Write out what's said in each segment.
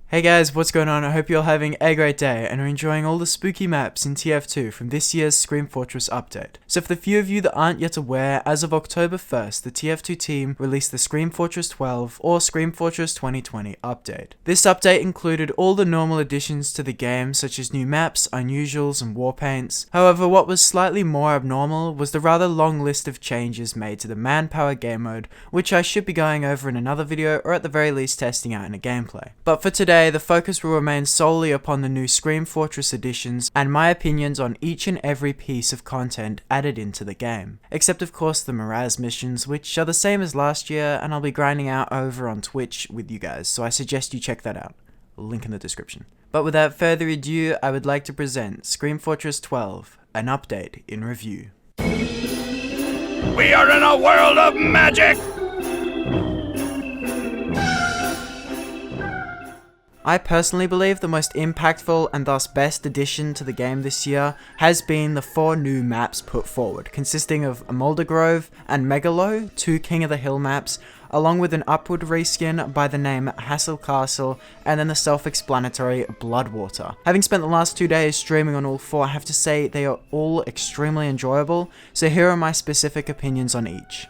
Hey guys, what's going on? I hope you're all having a great day and are enjoying all the spooky maps in TF2 from this year's SCREAM FORTRESS update. So for the few of you that aren't yet aware, as of October 1st, the TF2 team released the SCREAM FORTRESS XII or SCREAM FORTRESS 2020 update. This update included all the normal additions to the game such as new maps, unusuals and war paints. However, what was slightly more abnormal was the rather long list of changes made to the manpower game mode, which I should be going over in another video or at the very least testing out in a gameplay. But for today, the focus will remain solely upon the new SCREAM FORTRESS additions and my opinions on each and every piece of content added into the game. Except of course the Miraz missions, which are the same as last year and I'll be grinding out over on Twitch with you guys, so I suggest you check that out. Link in the description. But without further ado, I would like to present SCREAM FORTRESS XII, an update in review. We are in a world of magic! I personally believe the most impactful and thus best addition to the game this year has been the 4 new maps put forward, consisting of Moldergrove and Megalo, 2 King of the Hill maps, along with an upward reskin by the name Hassel Castle, and then the self-explanatory Bloodwater. Having spent the last 2 days streaming on all 4, I have to say they are all extremely enjoyable, so here are my specific opinions on each.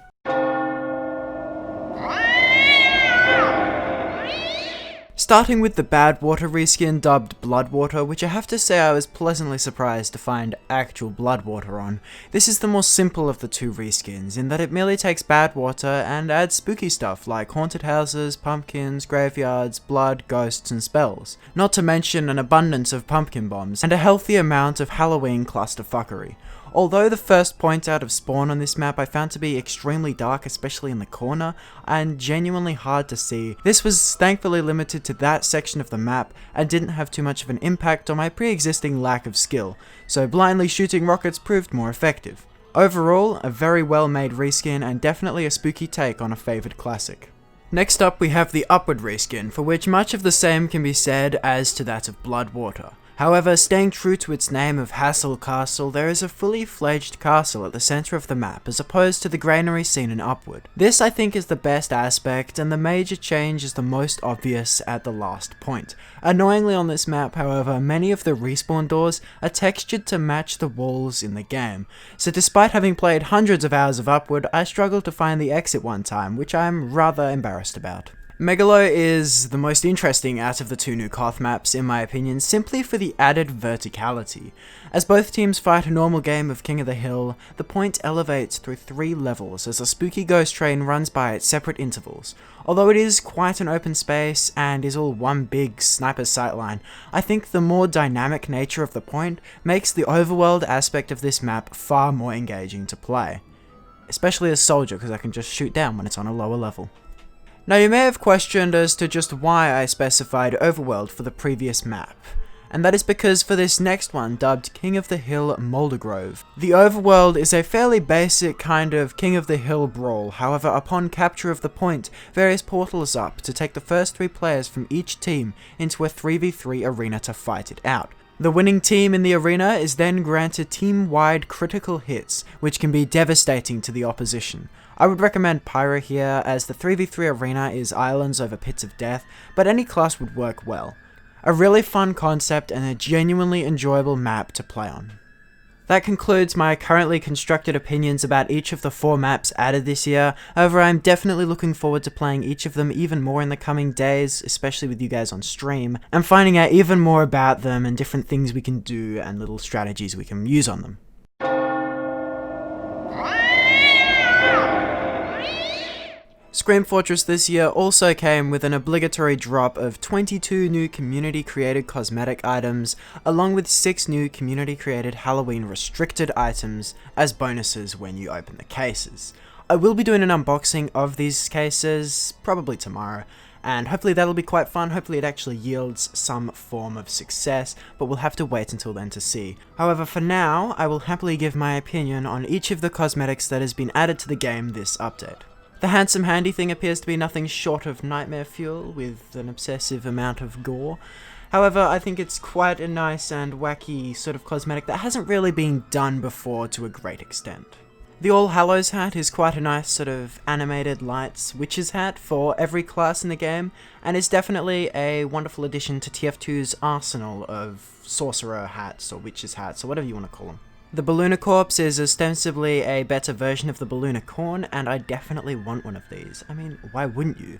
Starting with the Badwater reskin dubbed Bloodwater, which I have to say I was pleasantly surprised to find actual Bloodwater on. This is the more simple of the 2 reskins, in that it merely takes Badwater and adds spooky stuff like haunted houses, pumpkins, graveyards, blood, ghosts and spells. Not to mention an abundance of pumpkin bombs, and a healthy amount of Halloween clusterfuckery. Although the first point out of spawn on this map I found to be extremely dark, especially in the corner, and genuinely hard to see, this was thankfully limited to that section of the map and didn't have too much of an impact on my pre-existing lack of skill, so blindly shooting rockets proved more effective. Overall, a very well made reskin and definitely a spooky take on a favoured classic. Next up we have the Upward reskin, for which much of the same can be said as to that of Bloodwater. However, staying true to its name of Hassel Castle, there is a fully fledged castle at the centre of the map as opposed to the granary seen in Upward. This I think is the best aspect, and the major change is the most obvious at the last point. Annoyingly on this map, however, many of the respawn doors are textured to match the walls in the game, so despite having played hundreds of hours of Upward, I struggled to find the exit one time, which I am rather embarrassed about. Megalo is the most interesting out of the 2 new Koth maps in my opinion, simply for the added verticality. As both teams fight a normal game of King of the Hill, the point elevates through 3 levels as a spooky ghost train runs by at separate intervals. Although it is quite an open space and is all one big sniper's sightline, I think the more dynamic nature of the point makes the overworld aspect of this map far more engaging to play. Especially as Soldier, because I can just shoot down when it's on a lower level. Now you may have questioned as to just why I specified Overworld for the previous map, and that is because for this next one, dubbed King of the Hill Moldergrove, the Overworld is a fairly basic kind of King of the Hill brawl. However, upon capture of the point, various portals up to take the first 3 players from each team into a 3v3 arena to fight it out. The winning team in the arena is then granted team-wide critical hits, which can be devastating to the opposition. I would recommend Pyro here, as the 3v3 arena is islands over pits of death, but any class would work well. A really fun concept and a genuinely enjoyable map to play on. That concludes my currently constructed opinions about each of the 4 maps added this year. However, I'm definitely looking forward to playing each of them even more in the coming days, especially with you guys on stream, and finding out even more about them and different things we can do and little strategies we can use on them. SCREAM FORTRESS this year also came with an obligatory drop of 22 new community-created cosmetic items, along with 6 new community-created Halloween restricted items as bonuses when you open the cases. I will be doing an unboxing of these cases, probably tomorrow, and hopefully that'll be quite fun. Hopefully it actually yields some form of success, but we'll have to wait until then to see. However, for now, I will happily give my opinion on each of the cosmetics that has been added to the game this update. The handsome handy thing appears to be nothing short of nightmare fuel, with an obsessive amount of gore. However, I think it's quite a nice and wacky sort of cosmetic that hasn't really been done before to a great extent. The All Hallows hat is quite a nice sort of animated lights witch's hat for every class in the game, and is definitely a wonderful addition to TF2's arsenal of sorcerer hats or witch's hats or whatever you want to call them. The Balloonicorpse is ostensibly a better version of the Balloonicorn, and I definitely want one of these. I mean, why wouldn't you?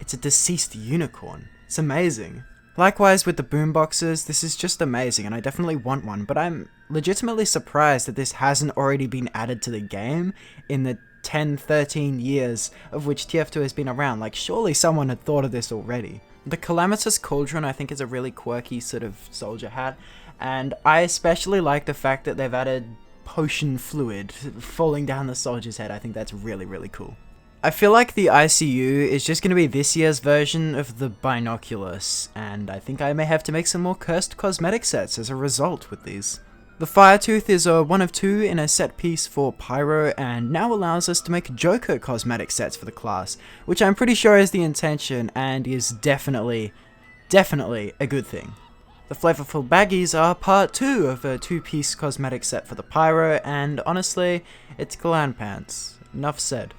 It's a deceased unicorn. It's amazing. Likewise with the boomboxes, this is just amazing and I definitely want one, but I'm legitimately surprised that this hasn't already been added to the game in the 10-13 years of which TF2 has been around. Like, surely someone had thought of this already. The Calamitous Couldron I think is a really quirky sort of soldier hat, and I especially like the fact that they've added potion fluid falling down the soldier's head. I think that's really, really cool. I feel like the ICU is just going to be this year's version of the Binoculus, and I think I may have to make some more cursed cosmetic sets as a result with these. The Firetooth is a 1 of 2 in a set piece for Pyro, and now allows us to make Joker cosmetic sets for the class, which I'm pretty sure is the intention and is definitely a good thing. The Flavorful Baggies are part 2 of a 2-piece cosmetic set for the Pyro, and honestly, it's gland pants. Enough said.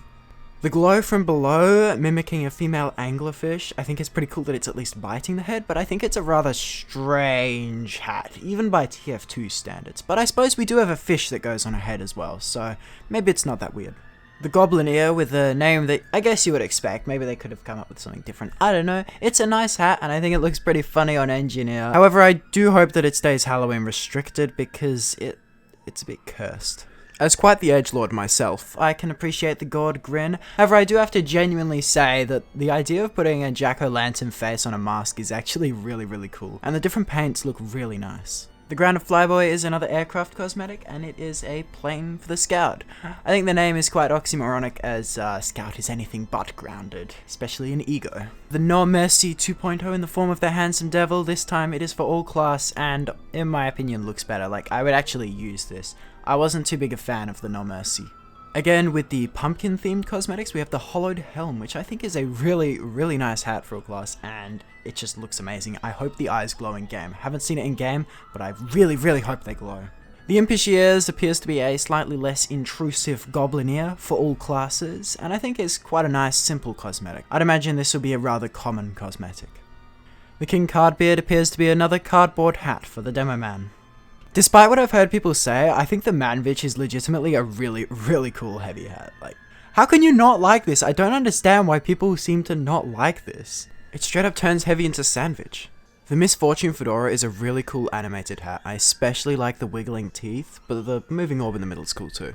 The Glow from Below, mimicking a female anglerfish, I think it's pretty cool that it's at least biting the head, but I think it's a rather strange hat, even by TF2 standards. But I suppose we do have a fish that goes on a head as well, so maybe it's not that weird. The Goblineer, with a name that I guess you would expect, maybe they could have come up with something different, I don't know. It's a nice hat, and I think it looks pretty funny on Engineer. However, I do hope that it stays Halloween restricted, because it's a bit cursed. As quite the edgelord myself, I can appreciate the Gourd Grin. However, I do have to genuinely say that the idea of putting a jack-o'-lantern face on a mask is actually really, really cool, and the different paints look really nice. The Grounded Flyboy is another aircraft cosmetic, and it is a plane for the Scout. I think the name is quite oxymoronic, as Scout is anything but grounded, especially in ego. The No Mercy 2.0 in the form of the Handsome Devil, this time it is for all class, and in my opinion looks better. Like, I would actually use this. I wasn't too big a fan of the No Mercy. Again, with the pumpkin themed cosmetics, we have the Hollowed Helm, which I think is a really, really nice hat for a class, and it just looks amazing. I hope the eyes glow in game. Haven't seen it in game, but I really, really hope they glow. The Impish Ears appears to be a slightly less intrusive Goblineer for all classes, and I think is quite a nice, simple cosmetic. I'd imagine this will be a rather common cosmetic. The King Cardbeard appears to be another cardboard hat for the Demo Man. Despite what I've heard people say, I think the Mannvich is legitimately a really, really cool heavy hat. Like, how can you not like this? I don't understand why people seem to not like this. It straight up turns heavy into sandwich. The Misfortune Fedora is a really cool animated hat. I especially like the wiggling teeth, but the moving orb in the middle is cool too.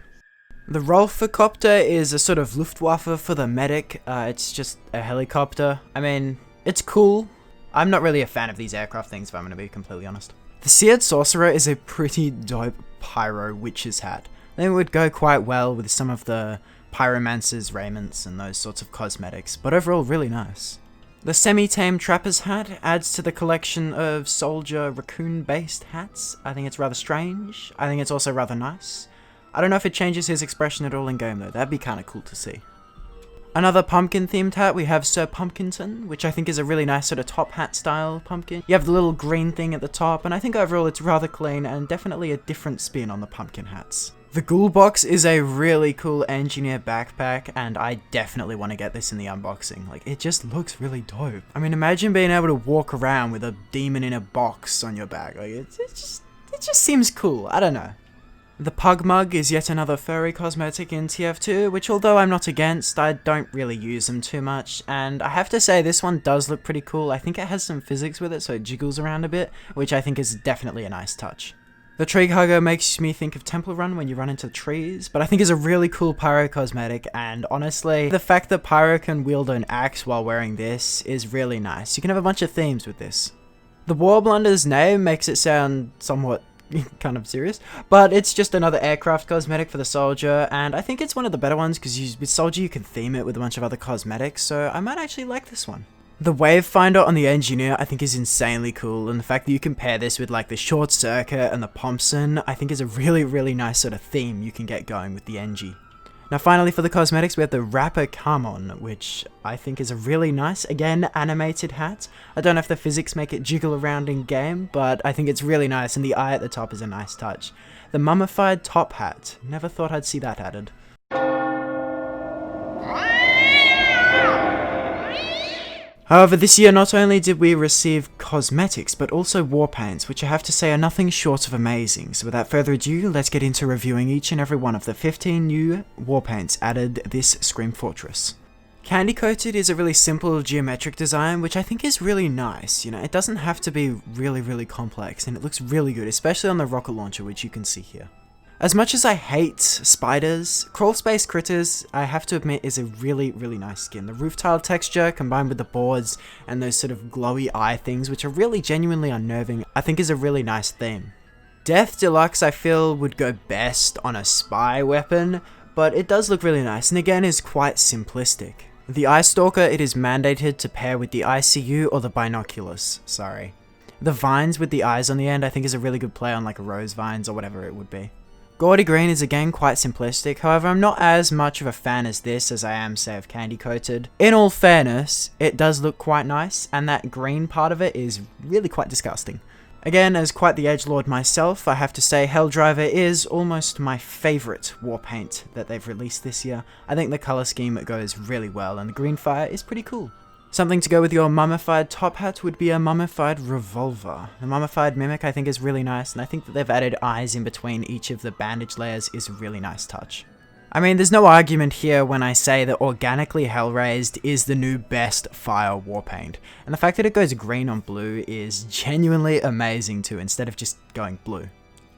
The Rolfe Copter is a sort of Luftwaffe for the medic. It's just a helicopter. I mean, it's cool. I'm not really a fan of these aircraft things, if I'm going to be completely honest. The Seared Sorcerer is a pretty dope pyro witch's hat. I think it would go quite well with some of the pyromancer's raiments and those sorts of cosmetics, but overall really nice. The Semi-Tame Trapper's hat adds to the collection of soldier raccoon-based hats. I think it's rather strange. I think it's also rather nice. I don't know if it changes his expression at all in game though, that'd be kinda cool to see. Another pumpkin themed hat, we have Sir Pumpkinton, which I think is a really nice sort of top hat style pumpkin. You have the little green thing at the top, and I think overall it's rather clean and definitely a different spin on the pumpkin hats. The Ghoul Box is a really cool engineer backpack, and I definitely want to get this in the unboxing. Like, it just looks really dope. I mean, imagine being able to walk around with a demon in a box on your back. Like, it just seems cool. I don't know. The Pug Mug is yet another furry cosmetic in TF2, which although I'm not against, I don't really use them too much, and I have to say this one does look pretty cool. I think it has some physics with it, so it jiggles around a bit, which I think is definitely a nice touch. The Tree Hugger makes me think of Temple Run when you run into trees, but I think is a really cool pyro cosmetic, and honestly, the fact that Pyro can wield an axe while wearing this is really nice. You can have a bunch of themes with this. The War Blunder's name makes it sound somewhat kind of serious, but it's just another aircraft cosmetic for the soldier, and I think it's one of the better ones because with soldier you can theme it with a bunch of other cosmetics, so I might actually like this one. The Wave Finder on the Engineer I think is insanely cool, and the fact that you can pair this with like the Short Circuit and the Thompson I think is a really, really nice sort of theme you can get going with the Engie. Now finally for the cosmetics, we have the A Khamon, which I think is a really nice, again, animated hat. I don't know if the physics make it jiggle around in game, but I think it's really nice, and the eye at the top is a nice touch. The Mummified Top Hat, never thought I'd see that added. However, this year not only did we receive cosmetics, but also war paints, which I have to say are nothing short of amazing. So without further ado, let's get into reviewing each and every one of the 15 new war paints added this Scream Fortress. Candy Coated is a really simple geometric design, which I think is really nice. You know, it doesn't have to be really complex, and it looks really good, especially on the rocket launcher, which you can see here. As much as I hate spiders, Crawlspace Critters, I have to admit, is a really nice skin. The roof tile texture combined with the boards and those sort of glowy eye things, which are really genuinely unnerving, I think is a really nice theme. Death Deluxe I feel would go best on a spy weapon, but it does look really nice and again is quite simplistic. The Eye Stalker, it is mandated to pair with the ICU or the Binoculars, sorry. The vines with the eyes on the end I think is a really good play on like rose vines or whatever it would be. Gourdy Green is again quite simplistic, however I'm not as much of a fan as this as I am say of Candy Coated. In all fairness, it does look quite nice, and that green part of it is really quite disgusting. Again, as quite the edgelord myself, I have to say Helldriver is almost my favourite war paint that they've released this year. I think the colour scheme goes really well, and the green fire is pretty cool. Something to go with your Mummified Top Hat would be a Mummified Revolver. The Mummified Mimic I think is really nice, and I think that they've added eyes in between each of the bandage layers is a really nice touch. I mean, there's no argument here when I say that Organically Hellraised is the new best fire war paint, and the fact that it goes green on blue is genuinely amazing too, instead of just going blue.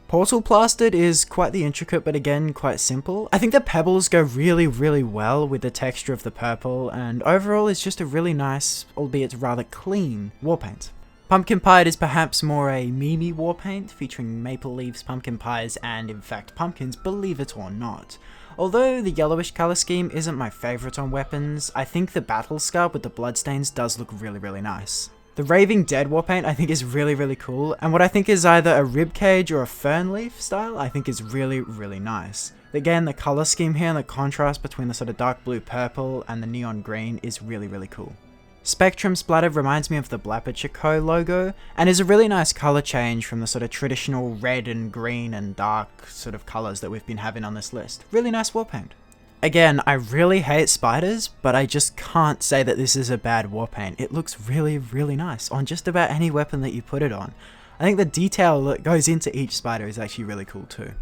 Portal Plastered is quite the intricate, but again, quite simple. I think the pebbles go really well with the texture of the purple, and overall it's just a really nice, albeit rather clean, war paint. Pumpkin Pie is perhaps more a meme war paint, featuring maple leaves, pumpkin pies, and in fact pumpkins, believe it or not. Although the yellowish colour scheme isn't my favourite on weapons, I think the battle scar with the bloodstains does look really nice. The Raving Dead war paint I think is really cool, and what I think is either a ribcage or a fern leaf style I think is really nice. Again, the colour scheme here and the contrast between the sort of dark blue purple and the neon green is really cool. Spectrum Splatter reminds me of the Blapperchico logo, and is a really nice colour change from the sort of traditional red and green and dark sort of colours that we've been having on this list. Really nice war paint. Again, I really hate spiders, but I just can't say that this is a bad war paint. It looks really nice on just about any weapon that you put it on. I think the detail that goes into each spider is actually really cool too.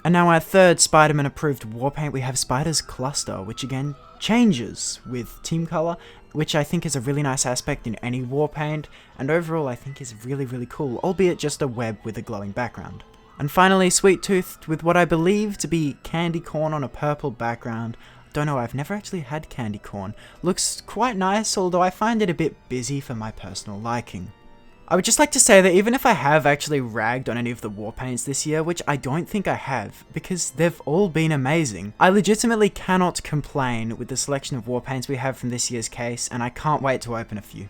And now our third Spider-Man approved war paint, we have Spider's Cluster, which again changes with team color, which I think is a really nice aspect in any war paint, and overall I think is really cool, albeit just a web with a glowing background. And finally, Sweet Tooth with what I believe to be candy corn on a purple background. Don't know, I've never actually had candy corn. Looks quite nice, although I find it a bit busy for my personal liking. I would just like to say that even if I have actually ragged on any of the war paints this year, which I don't think I have, because they've all been amazing, I legitimately cannot complain with the selection of war paints we have from this year's case, and I can't wait to open a few.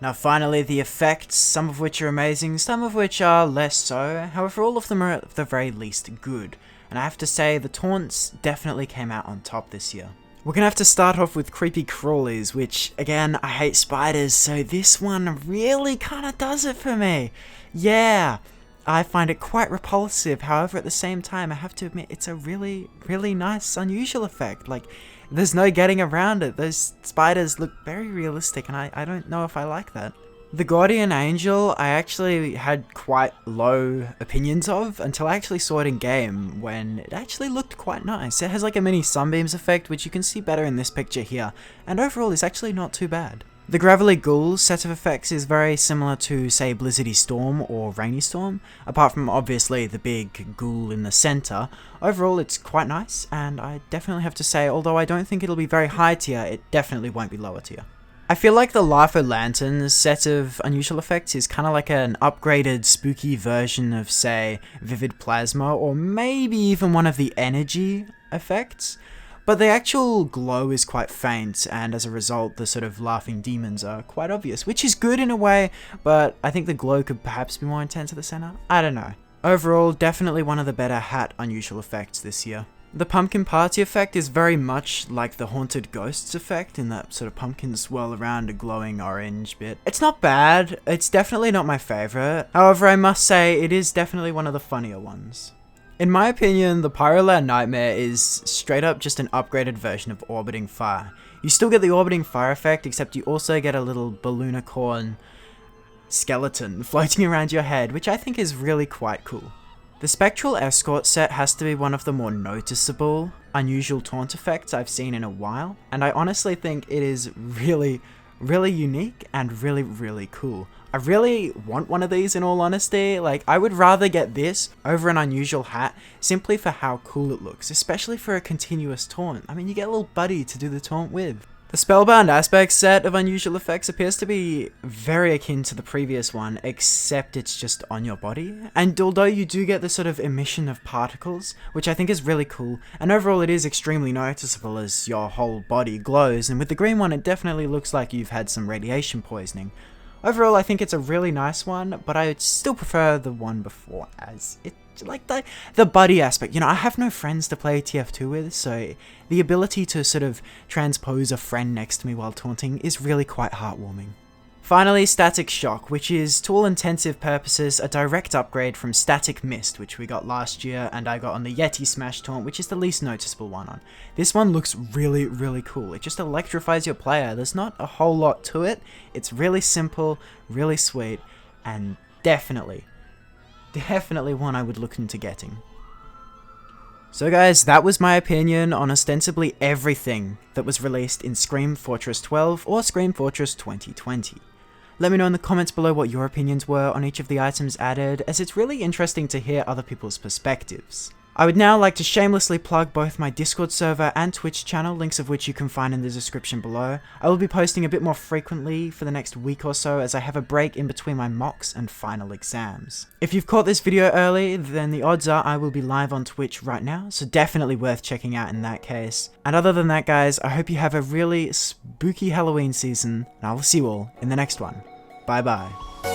Now finally, the effects, some of which are amazing, some of which are less so, however all of them are at the very least good, and I have to say the taunts definitely came out on top this year. We're gonna have to start off with Creepy Crawlies, which again, I hate spiders, so this one really kinda does it for me. Yeah, I find it quite repulsive, however at the same time I have to admit it's a really nice unusual effect. Like, there's no getting around it. Those spiders look very realistic and I don't know if I like that. The Gourdian Angel I actually had quite low opinions of until I actually saw it in game when it actually looked quite nice. It has like a mini sunbeams effect which you can see better in this picture here, and overall is actually not too bad. The Gravelly Ghoul set of effects is very similar to, say, Blizzardy Storm or Rainy Storm, apart from obviously the big ghoul in the center. Overall it's quite nice, and I definitely have to say, although I don't think it'll be very high tier, it definitely won't be lower tier. I feel like the LIFO-Lanterns set of unusual effects is kind of like an upgraded spooky version of, say, Vivid Plasma, or maybe even one of the energy effects. But the actual glow is quite faint, and as a result the sort of laughing demons are quite obvious, which is good in a way, but I think the glow could perhaps be more intense at the center. I don't know. Overall, definitely one of the better hat unusual effects this year. The pumpkin party effect is very much like the haunted ghosts effect in that sort of pumpkins swirl around a glowing orange bit. It's not bad, it's definitely not my favourite, however I must say it is definitely one of the funnier ones. In my opinion, the Pyroland Nightmare is straight up just an upgraded version of Orbiting Fire. You still get the Orbiting Fire effect, except you also get a little Balloonicorpse skeleton floating around your head, which I think is really quite cool. The Spectrat Escort Set has to be one of the more noticeable, unusual taunt effects I've seen in a while, and I honestly think it is really unique and really cool. I really want one of these in all honesty. Like, I would rather get this over an unusual hat simply for how cool it looks, especially for a continuous taunt. I mean, you get a little buddy to do the taunt with. The Spellbound Aspect Set of unusual effects appears to be very akin to the previous one, except it's just on your body. And although you do get the sort of emission of particles, which I think is really cool, and overall it is extremely noticeable as your whole body glows, and with the green one it definitely looks like you've had some radiation poisoning. Overall, I think it's a really nice one, but I would still prefer the one before, as it like the buddy aspect. You know, I have no friends to play TF2 with, so the ability to sort of transpose a friend next to me while taunting is really quite heartwarming. Finally, Static Shock, which is, to all intensive purposes, a direct upgrade from Static Mist, which we got last year, and I got on the Yeti Smash taunt, which is the least noticeable one on. This one looks really cool. It just electrifies your player. There's not a whole lot to it. It's really simple, really sweet, and definitely one I would look into getting. So guys, that was my opinion on ostensibly everything that was released in SCREAM Fortress 12 or SCREAM Fortress 2020. Let me know in the comments below what your opinions were on each of the items added, as it's really interesting to hear other people's perspectives. I would now like to shamelessly plug both my Discord server and Twitch channel, links of which you can find in the description below. I will be posting a bit more frequently for the next week or so, as I have a break in between my mocks and final exams. If you've caught this video early, then the odds are I will be live on Twitch right now, so definitely worth checking out in that case. And other than that guys, I hope you have a really spooky Halloween season, and I will see you all in the next one. Bye bye.